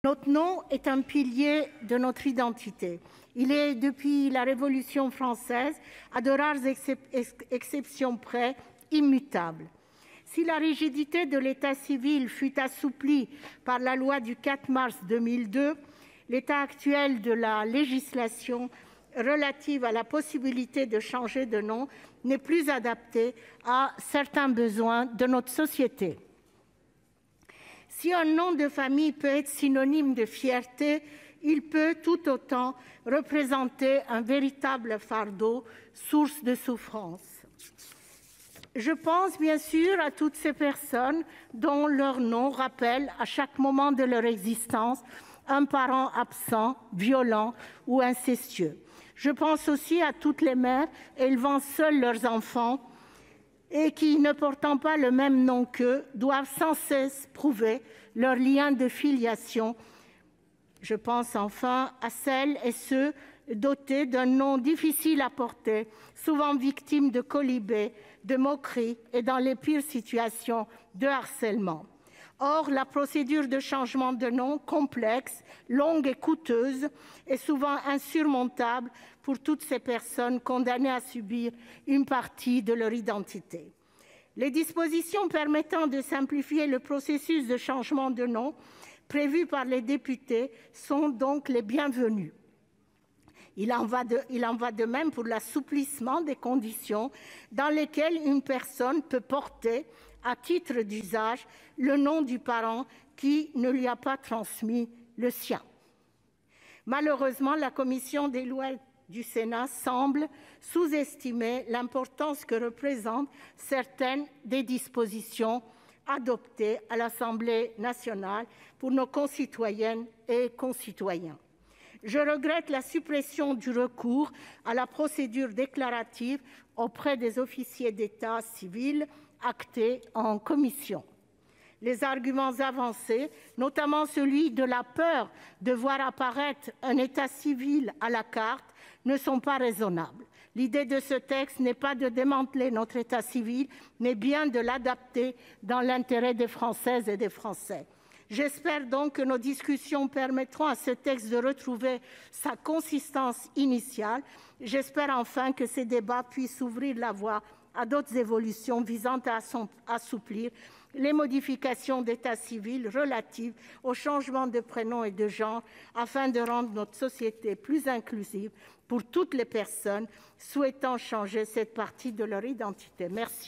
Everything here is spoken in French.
Notre nom est un pilier de notre identité. Il est, depuis la Révolution française, à de rares exceptions près, immutable. Si la rigidité de l'état civil fut assouplie par la loi du 4 mars 2002, l'état actuel de la législation relative à la possibilité de changer de nom n'est plus adapté à certains besoins de notre société. Si un nom de famille peut être synonyme de fierté, il peut tout autant représenter un véritable fardeau, source de souffrance. Je pense bien sûr à toutes ces personnes dont leur nom rappelle à chaque moment de leur existence un parent absent, violent ou incestueux. Je pense aussi à toutes les mères élevant seules leurs enfants et qui, ne portant pas le même nom qu'eux, doivent sans cesse prouver leur lien de filiation. Je pense enfin à celles et ceux dotés d'un nom difficile à porter, souvent victimes de colibés, de moqueries et dans les pires situations de harcèlement. Or, la procédure de changement de nom, complexe, longue et coûteuse, est souvent insurmontable pour toutes ces personnes condamnées à subir une partie de leur identité. Les dispositions permettant de simplifier le processus de changement de nom prévues par les députés sont donc les bienvenues. Il en va de même pour l'assouplissement des conditions dans lesquelles une personne peut porter, à titre d'usage, le nom du parent qui ne lui a pas transmis le sien. Malheureusement, la commission des lois du Sénat semble sous-estimer l'importance que représentent certaines des dispositions adoptées à l'Assemblée nationale pour nos concitoyennes et concitoyens. Je regrette la suppression du recours à la procédure déclarative auprès des officiers d'état civil, actée en commission. Les arguments avancés, notamment celui de la peur de voir apparaître un état civil à la carte, ne sont pas raisonnables. L'idée de ce texte n'est pas de démanteler notre état civil, mais bien de l'adapter dans l'intérêt des Françaises et des Français. J'espère donc que nos discussions permettront à ce texte de retrouver sa consistance initiale. J'espère enfin que ces débats puissent ouvrir la voie à d'autres évolutions visant à assouplir les modifications d'état civil relatives au changement de prénom et de genre, afin de rendre notre société plus inclusive pour toutes les personnes souhaitant changer cette partie de leur identité. Merci.